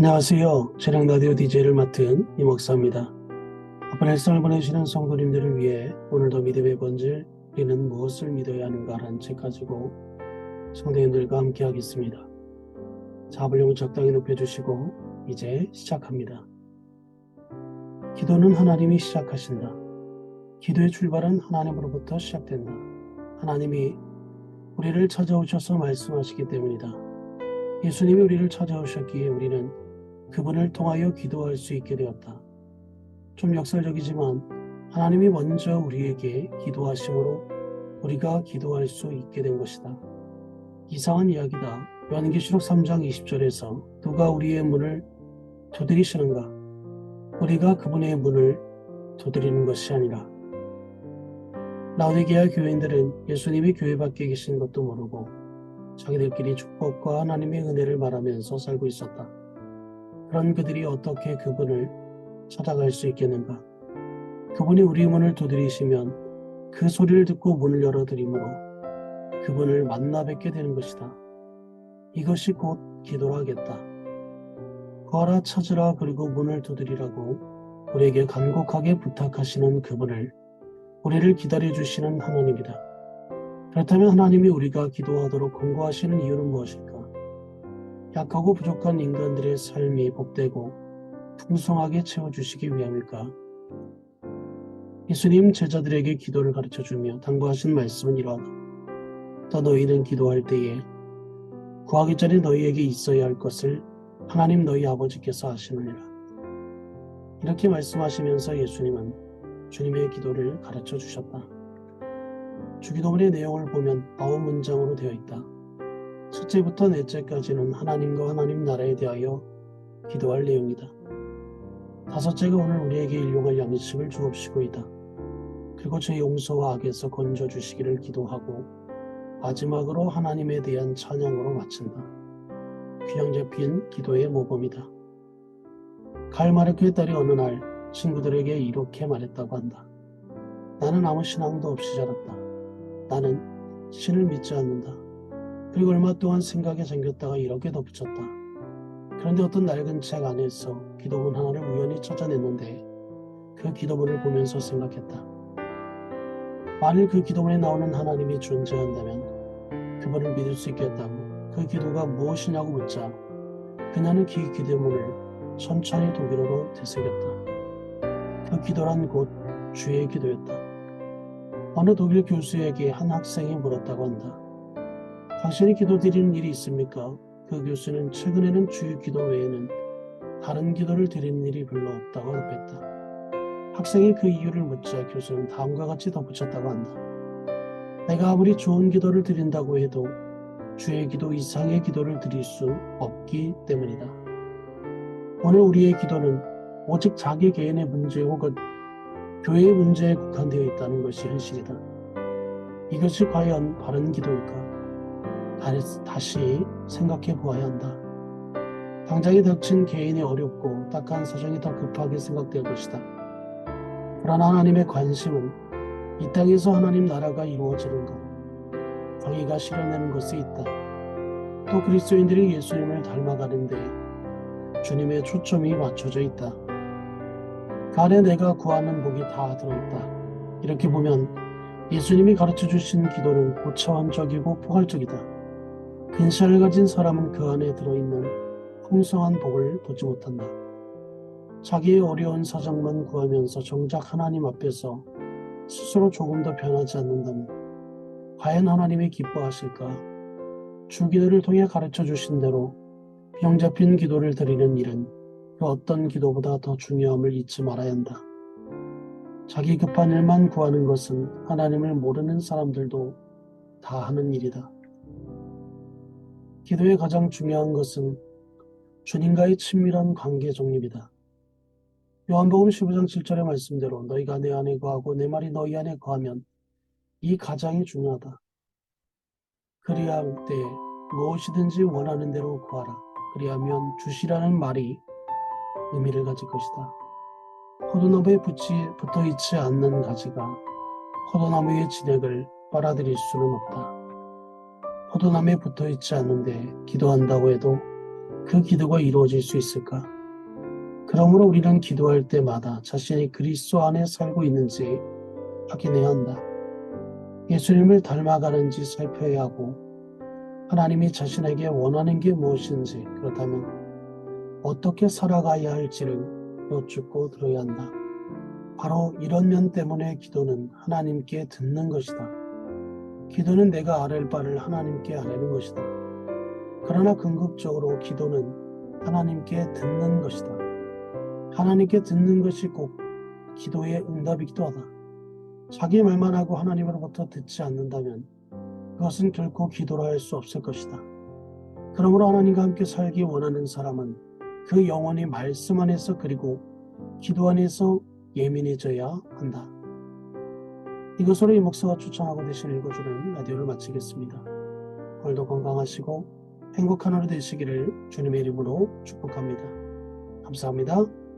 안녕하세요. 재량 라디오 DJ를 맡은 이목사입니다. 바쁜 일상을 보내시는 성도님들을 위해 오늘도 믿음의 본질, 우리는 무엇을 믿어야 하는가라는 책 가지고 성도님들과 함께 하겠습니다. 자, 볼륨을 적당히 높여주시고 이제 시작합니다. 기도는 하나님이 시작하신다. 기도의 출발은 하나님으로부터 시작된다. 하나님이 우리를 찾아오셔서 말씀하시기 때문이다. 예수님이 우리를 찾아오셨기에 우리는 그분을 통하여 기도할 수 있게 되었다. 좀 역설적이지만 하나님이 먼저 우리에게 기도하심으로 우리가 기도할 수 있게 된 것이다. 이상한 이야기다. 요한계시록 3장 20절에서 누가 우리의 문을 두드리시는가? 우리가 그분의 문을 두드리는 것이 아니라. 라오디게아 교인들은 예수님이 교회 밖에 계신 것도 모르고 자기들끼리 축복과 하나님의 은혜를 말하면서 살고 있었다. 그런 그들이 어떻게 그분을 찾아갈 수 있겠는가? 그분이 우리 문을 두드리시면 그 소리를 듣고 문을 열어드리므로 그분을 만나 뵙게 되는 것이다. 이것이 곧 기도라 하겠다. 구하라, 찾으라, 그리고 문을 두드리라고 우리에게 간곡하게 부탁하시는 그분을, 우리를 기다려주시는 하나님이다. 그렇다면 하나님이 우리가 기도하도록 권고하시는 이유는 무엇일까? 약하고 부족한 인간들의 삶이 복되고 풍성하게 채워주시기 위함일까? 예수님 제자들에게 기도를 가르쳐주며 당부하신 말씀은 이러하다. 또 너희는 기도할 때에 구하기 전에 너희에게 있어야 할 것을 하나님 너희 아버지께서 아시느니라. 이렇게 말씀하시면서 예수님은 주님의 기도를 가르쳐 주셨다. 주기도문의 내용을 보면 9문장으로 되어 있다. 첫째부터 넷째까지는 하나님과 하나님 나라에 대하여 기도할 내용이다. 다섯째가 오늘 우리에게 일용할 양식을 주옵시고 이다. 그리고 제 용서와 악에서 건져주시기를 기도하고 마지막으로 하나님에 대한 찬양으로 마친다. 균형 잡힌 기도의 모범이다. karl 마르크의 딸이 어느 날 친구들에게 이렇게 말했다고 한다. 나는 아무 신앙도 없이 자랐다. 나는 신을 믿지 않는다. 그리고 얼마 동안 생각에 잠겼다가 이렇게 덧붙였다. 그런데 어떤 낡은 책 안에서 기도문 하나를 우연히 찾아냈는데 그 기도문을 보면서 생각했다. 만일 그 기도문에 나오는 하나님이 존재한다면 그분을 믿을 수 있겠다고. 그 기도가 무엇이냐고 묻자 그녀는 그 기도문을 천천히 독일어로 되새겼다. 그 기도란 곧 주의 기도였다. 어느 독일 교수에게 한 학생이 물었다고 한다. 당신이 기도드리는 일이 있습니까? 그 교수는 최근에는 주의 기도 외에는 다른 기도를 드리는 일이 별로 없다고 답했다. 학생이 그 이유를 묻자 교수는 다음과 같이 덧붙였다고 한다. 내가 아무리 좋은 기도를 드린다고 해도 주의 기도 이상의 기도를 드릴 수 없기 때문이다. 오늘 우리의 기도는 오직 자기 개인의 문제 혹은 교회의 문제에 국한되어 있다는 것이 현실이다. 이것이 과연 바른 기도일까? 다시 생각해 보아야 한다. 당장에 닥친 개인의 어렵고 딱한 사정이 더 급하게 생각될 것이다. 그러나 하나님의 관심은 이 땅에서 하나님 나라가 이루어지는 것, 정의가 실현되는 것에 있다. 또 그리스도인들이 예수님을 닮아가는 데 주님의 초점이 맞춰져 있다. 그 안에 내가 구하는 복이 다 들어있다. 이렇게 보면 예수님이 가르쳐 주신 기도는 고차원적이고 포괄적이다. 근시안을 가진 사람은 그 안에 들어있는 풍성한 복을 보지 못한다. 자기의 어려운 사정만 구하면서 정작 하나님 앞에서 스스로 조금 더 변하지 않는다면 과연 하나님이 기뻐하실까? 주기도를 통해 가르쳐 주신 대로 균형 잡힌 기도를 드리는 일은 그 어떤 기도보다 더 중요함을 잊지 말아야 한다. 자기 급한 일만 구하는 것은 하나님을 모르는 사람들도 다 하는 일이다. 기도의 가장 중요한 것은 주님과의 친밀한 관계 정립이다. 요한복음 15장 7절의 말씀대로 너희가 내 안에 거하고 내 말이 너희 안에 거하면 이 가장이 중요하다. 그리할 때 무엇이든지 원하는 대로 구하라. 그리하면 주시라는 말이 의미를 가질 것이다. 포도나무에 붙어있지 않는 가지가 포도나무의 진액을 빨아들일 수는 없다. 포도나무에 붙어있지 않는데 기도한다고 해도 그 기도가 이루어질 수 있을까? 그러므로 우리는 기도할 때마다 자신이 그리스도 안에 살고 있는지 확인해야 한다. 예수님을 닮아가는지 살펴야 하고 하나님이 자신에게 원하는 게 무엇인지, 그렇다면 어떻게 살아가야 할지를 여쭙고 들어야 한다. 바로 이런 면 때문에 기도는 하나님께 듣는 것이다. 기도는 내가 아랠 바를 하나님께 아뢰는 것이다. 그러나 궁극적으로 기도는 하나님께 듣는 것이다. 하나님께 듣는 것이 꼭 기도의 응답이기도 하다. 자기 말만 하고 하나님으로부터 듣지 않는다면 그것은 결코 기도라 할 수 없을 것이다. 그러므로 하나님과 함께 살기 원하는 사람은 그 영혼이 말씀 안에서 그리고 기도 안에서 예민해져야 한다. 이것으로 이 목사가 추천하고 대신 읽어주는 라디오를 마치겠습니다. 오늘도 건강하시고 행복한 하루 되시기를 주님의 이름으로 축복합니다. 감사합니다.